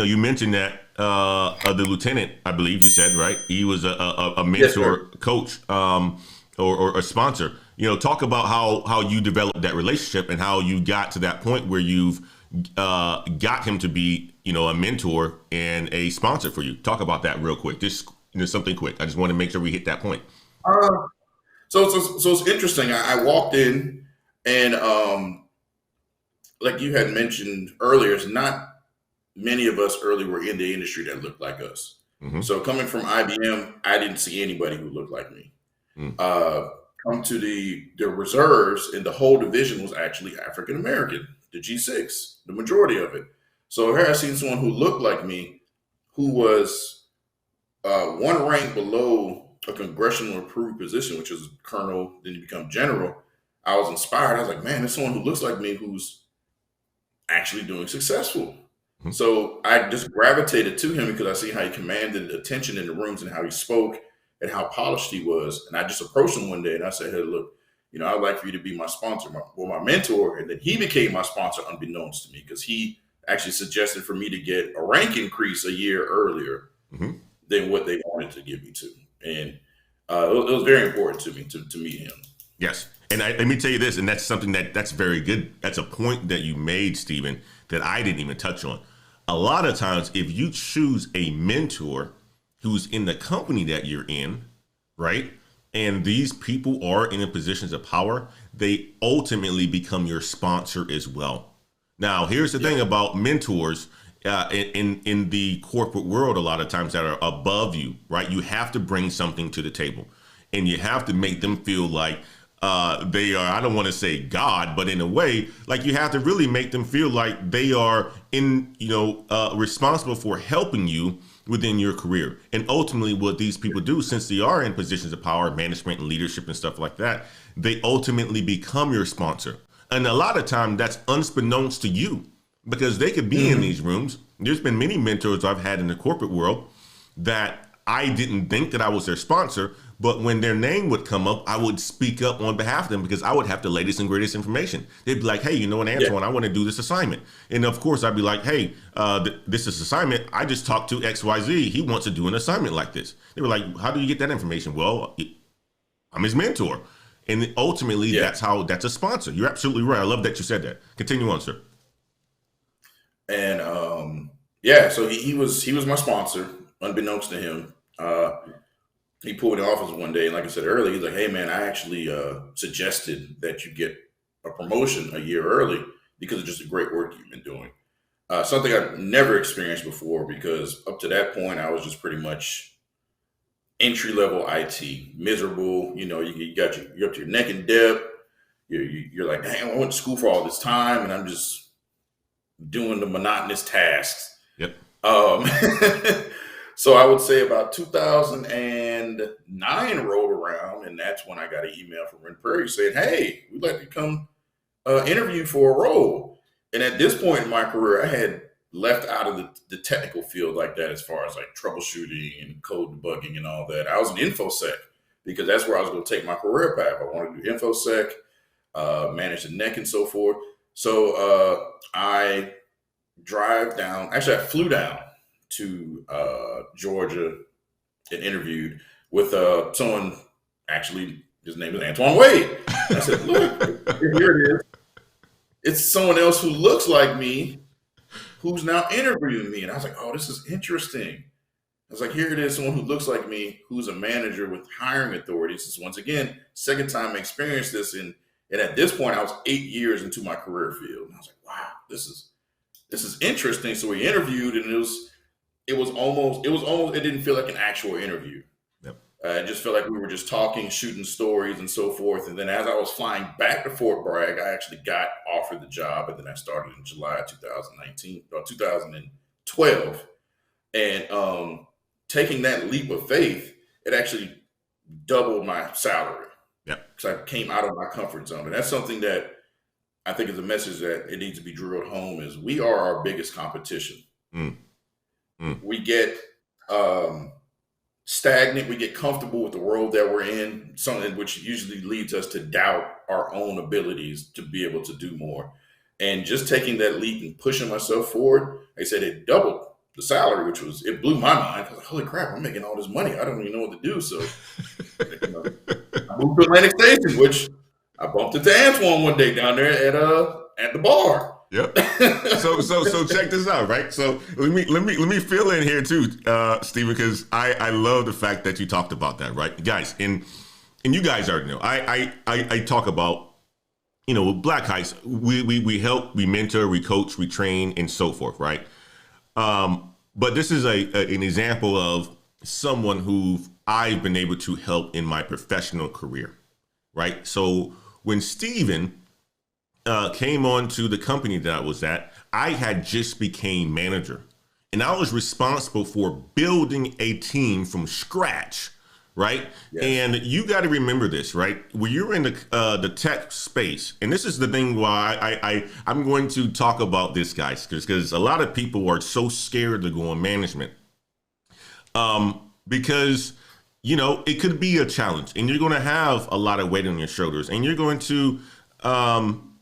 you mentioned that the lieutenant, I believe you said, right? He was a Yes, mentor, sir. coach, or a sponsor. Talk about how you developed that relationship and how you got to that point where you've got him to be, a mentor and a sponsor for you. Talk about that real quick. Just something quick. I just want to make sure we hit that point. Uh, so it's interesting. I walked in, and like you had mentioned earlier, it's not many of us early were in the industry that looked like us. Mm-hmm. So coming from IBM, I didn't see anybody who looked like me. Mm. Uh, Come to the reserves, and the whole division was actually African American, the G6, the majority of it. So here I seen someone who looked like me, who was one rank below a congressional approved position, which is colonel, then you become general. I was inspired. I was like, man, there's someone who looks like me who's actually doing successful. Mm. So I just gravitated to him because I see how he commanded attention in the rooms and how he spoke and how polished he was. And I just approached him one day and I said, hey, look, I'd like for you to be my sponsor, my mentor. And then he became my sponsor unbeknownst to me because he actually suggested for me to get a rank increase a year earlier Mm-hmm. than what they wanted to give me to. And it was very important to me to meet him. Yes. And let me tell you this, and that's something that's very good. That's a point that you made, Stephen, that I didn't even touch on. A lot of times, if you choose a mentor who's in the company that you're in, right? And these people are in positions of power, they ultimately become your sponsor as well. Now, here's the Yeah. thing about mentors in the corporate world, a lot of times that are above you, right? You have to bring something to the table, and you have to make them feel like they are, I don't want to say God, but in a way, like you have to really make them feel like they are responsible for helping you within your career. And ultimately what these people do, since they are in positions of power, management and leadership and stuff like that, they ultimately become your sponsor. And a lot of time that's unbeknownst to you because they could be in Hmm. these rooms. There's been many mentors I've had in the corporate world that I didn't think that I was their sponsor, but when their name would come up, I would speak up on behalf of them because I would have the latest and greatest information. They'd be like, hey, what, Yeah. Antoine, I want to do this assignment. And of course, I'd be like, hey, this is assignment. I just talked to XYZ. He wants to do an assignment like this. They were like, how do you get that information? Well, I'm his mentor. And ultimately, Yeah. that's a sponsor. You're absolutely right. I love that you said that. Continue on, sir. And yeah, so he was my sponsor, unbeknownst to him. He pulled me in the office one day, and like I said earlier, he's like, "Hey, man, I actually suggested that you get a promotion a year early because of just the great work you've been doing." Something I've never experienced before because up to that point, I was just pretty much entry level IT, miserable. You're up to your neck in debt. You're like, "Damn, I went to school for all this time, and I'm just doing the monotonous tasks." Yep. Um, so I would say about 2009 rolled around, and that's when I got an email from Ren Prairie saying, "Hey, we'd like to come interview for a role." And at this point in my career, I had left out of the technical field like that, as far as like troubleshooting and code debugging and all that. I was an infosec because that's where I was going to take my career path. I wanted to do infosec, manage the neck and so forth. So I drive down. Actually, I flew down to Georgia and interviewed with someone. Actually, his name is Antoine Wade. And I said, "Look, here it is. It's someone else who looks like me who's now interviewing me." And I was like, "Oh, this is interesting." I was like, "Here it is, someone who looks like me, who's a manager with hiring authorities." This is once again second time I experienced this, and at this point, I was 8 years into my career field, and I was like, "Wow, this is interesting." So we interviewed, and it was almost it didn't feel like an actual interview. Yep. It just felt like we were just talking, shooting stories, and so forth. And then as I was flying back to Fort Bragg, I actually got offered the job, and then I started in July 2019 or 2012. And taking that leap of faith, it actually doubled my salary Yep. because I came out of my comfort zone, and that's something that I think is a message that it needs to be drilled home: is we are our biggest competition. Mm, mm, We get um, stagnant, we get comfortable with the world that we're in, something which usually leads us to doubt our own abilities to be able to do more. And just taking that leap and pushing myself forward, like I said, it doubled the salary, it blew my mind. I was like, holy crap, I'm making all this money. I don't even know what to do. So I moved to Atlantic Station, which I bumped into Antoine one day down there at the bar. Yep. So check this out, right? So let me fill in here too, Stephen, because I love the fact that you talked about that, right, guys? And you guys already know I talk about, with Black Heights, we help, we mentor, we coach, we train, and so forth, right? But this is an example of someone who I've been able to help in my professional career, right? So when Stephen came on to the company that I was at, I had just became manager, and I was responsible for building a team from scratch, right? Yes. And you got to remember this, right? When you're in the tech space, and this is the thing why I'm going to talk about this, guys, because a lot of people are so scared to go on management, because it could be a challenge, and you're going to have a lot of weight on your shoulders, and you're going to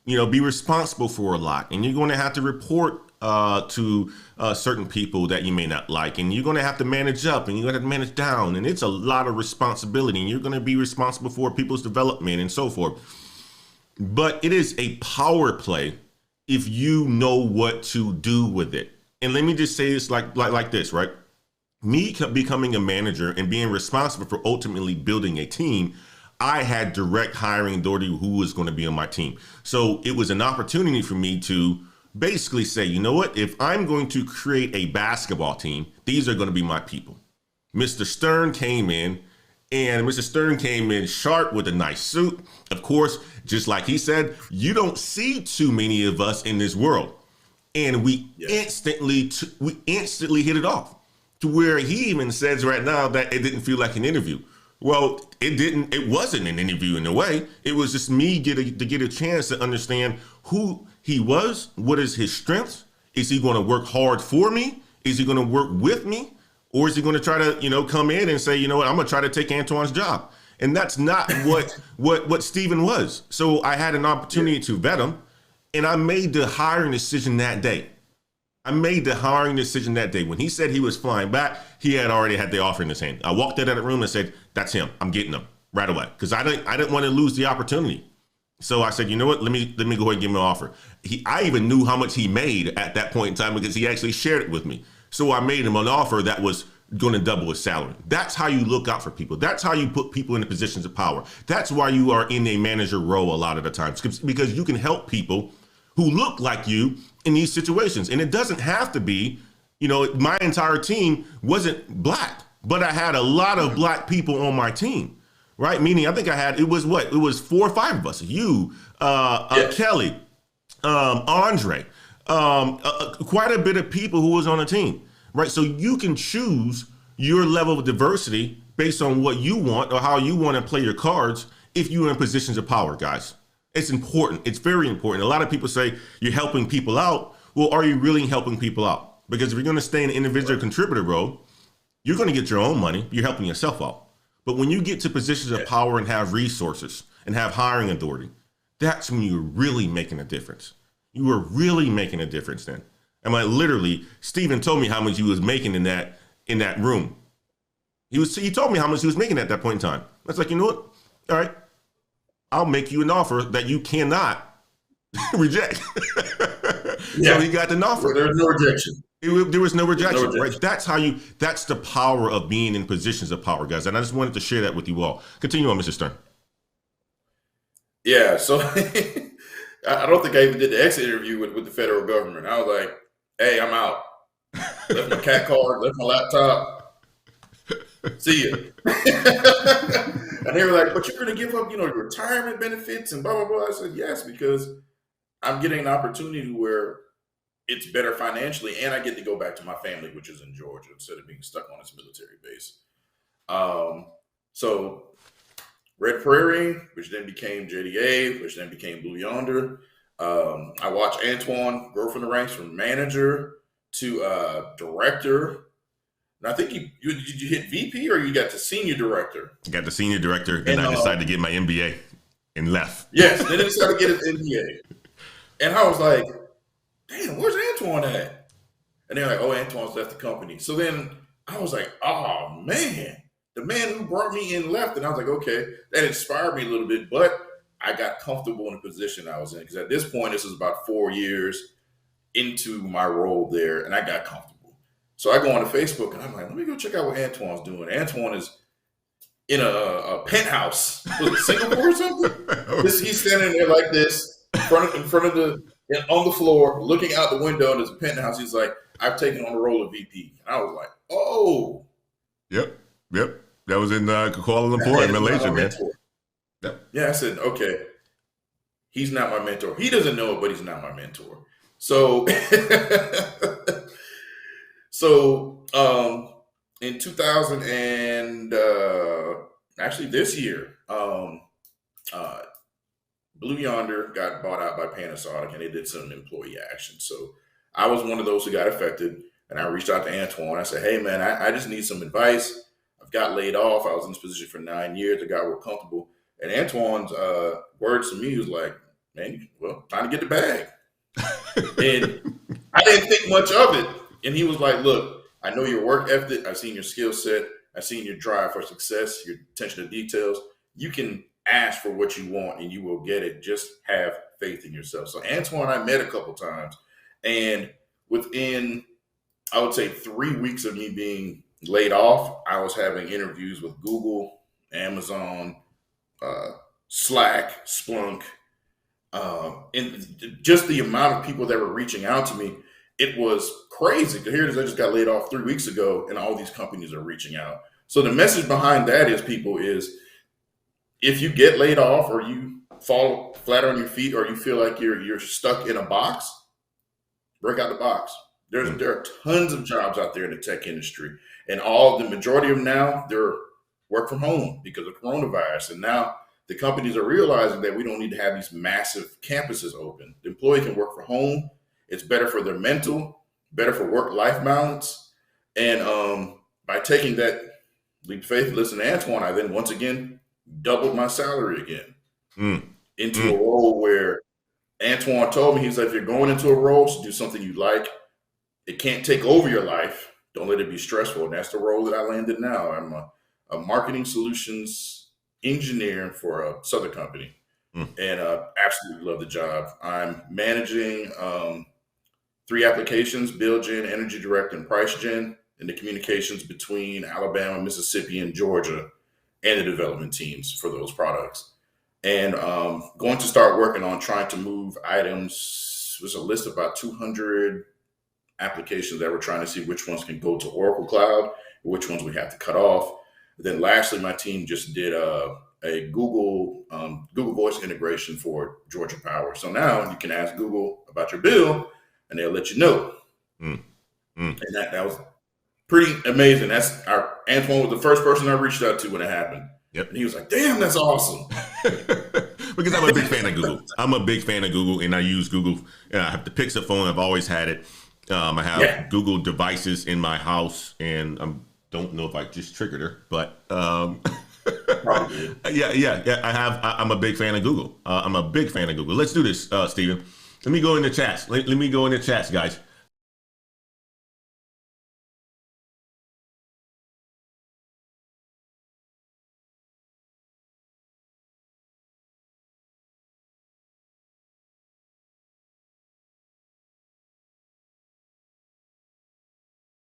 be responsible for a lot, and you're going to have to report to certain people that you may not like, and you're going to have to manage up, and you're going to have to manage down, and it's a lot of responsibility, and you're going to be responsible for people's development and so forth. But it is a power play if you know what to do with it. And let me just say this like this, right? Me becoming a manager and being responsible for ultimately building a team, I had direct hiring authority who was going to be on my team. So it was an opportunity for me to basically say, you know what, if I'm going to create a basketball team, these are going to be my people. Mr. Stern came in, and Mr. Stern came in sharp with a nice suit. Of course, just like he said, you don't see too many of us in this world. And we instantly hit it off, to where he even says right now that it didn't feel like an interview. Well, it wasn't an interview in a way. It was just me to get a chance to understand who he was, what is his strengths. Is he going to work hard for me? Is he going to work with me? Or is he going to try to, come in and say, you know what, I'm going to try to take Antoine's job. And that's not what Stephen was. So I had an opportunity to vet him, and I made the hiring decision that day. When he said he was flying back, he had already had the offer in his hand. I walked out of the room and said, that's him. I'm getting him right away. Because I didn't want to lose the opportunity. So I said, you know what, let me go ahead and give him an offer. I even knew how much he made at that point in time because he actually shared it with me. So I made him an offer that was going to double his salary. That's how you look out for people. That's how you put people in the positions of power. That's why you are in a manager role a lot of the times, because you can help people who look like you in these situations. And it doesn't have to be, my entire team wasn't black, but I had a lot of black people on my team, right? Meaning I think it was 4 or 5 of us, you, Kelly, Andre, quite a bit of people who was on the team, right? So you can choose your level of diversity based on what you want or how you want to play your cards if you're in positions of power, guys. It's important. It's very important. A lot of people say you're helping people out. Well, are you really helping people out? Because if you're going to stay in an individual contributor role, you're going to get your own money. You're helping yourself out. But when you get to positions of power and have resources and have hiring authority, that's when you're really making a difference. You were really making a difference then. And literally, Stephen told me how much he was making in that room. He told me how much he was making at that point in time. I was like, you know what? All right. I'll make you an offer that you cannot reject. So he got an offer. There's no rejection. There was no rejection, right? That's the power of being in positions of power, guys. And I just wanted to share that with you all. Continue on, Mr. Stern. Yeah, so I don't think I even did the exit interview with the federal government. I was like, hey, I'm out. Left my cat card, left my laptop. See ya. And they were like, but you're going to give up, your retirement benefits and blah, blah, blah. I said, yes, because I'm getting an opportunity where it's better financially, and I get to go back to my family, which is in Georgia, instead of being stuck on this military base. So Red Prairie, which then became JDA, which then became Blue Yonder. I watched Antoine grow from the ranks from manager to director. And I think did you hit VP or you got to senior director? I got the senior director, then I decided to get my MBA and left. Yes, then I decided to get his MBA. And I was like, damn, where's Antoine at? And they're like, oh, Antoine's left the company. So then I was like, oh man, the man who brought me in left. And I was like, okay, that inspired me a little bit, but I got comfortable in the position I was in. Because at this point, this was about 4 years into my role there, and I got comfortable. So I go on to Facebook and I'm like, let me go check out what Antoine's doing. Antoine is in a penthouse, was it Singapore or something? He's standing there like this, in front of on the floor, looking out the window, and there's a penthouse. He's like, I've taken on the role of VP. And I was like, oh. Yep. That was in Kuala Lumpur in Malaysia, man. Yep. Yeah, I said, okay, he's not my mentor. He doesn't know it, but he's not my mentor. So, in 2000 and actually this year, Blue Yonder got bought out by Panasonic, and they did some employee action. So I was one of those who got affected, and I reached out to Antoine. I said, hey man, I just need some advice. I've got laid off. I was in this position for 9 years. I got real comfortable. And Antoine's words to me was like, man, well, time to get the bag. And I didn't think much of it. And he was like, look, I know your work ethic. I've seen your skill set. I've seen your drive for success, your attention to details. You can ask for what you want and you will get it. Just have faith in yourself. So Antoine, I met a couple times, and within, I would say, 3 weeks of me being laid off, I was having interviews with Google, Amazon, Slack, Splunk, and just the amount of people that were reaching out to me, it was crazy. Here it is, I just got laid off 3 weeks ago, and all these companies are reaching out. So the message behind that is, people, is if you get laid off or you fall flat on your feet or you feel like you're stuck in a box, break out the box. There are tons of jobs out there in the tech industry, and the majority of them now, they're work from home because of coronavirus. And now the companies are realizing that we don't need to have these massive campuses open. The employee can work from home. It's better for their mental, better for work-life balance. And by taking that leap of faith, listen to Antoine, I then once again doubled my salary again into a role where Antoine told me, he's like, if you're going into a role, so do something you like. It can't take over your life. Don't let it be stressful. And that's the role that I landed now. I'm a marketing solutions engineer for a Southern company, and absolutely love the job. I'm managing 3 applications: Bill Gen, Energy Direct, and Price Gen, and the communications between Alabama, Mississippi, and Georgia, and the development teams for those products. And going to start working on trying to move items. There's a list of about 200 applications that we're trying to see which ones can go to Oracle Cloud, which ones we have to cut off. Then lastly, my team just did a Google Voice integration for Georgia Power. So now you can ask Google about your bill, and they'll let you know. And that was pretty amazing. Antoine was the first person I reached out to when it happened. Yep. And he was like, damn, that's awesome. Because I'm a big fan of Google. I'm a big fan of Google, and I use Google. I have the Pixel phone. I've always had it. I have Google devices in my house, and I don't know if I just triggered her, but Probably. I'm a big fan of Google. I'm a big fan of Google. Let's do this, Steven. Let me go in the chats. Let me go in the chats, guys.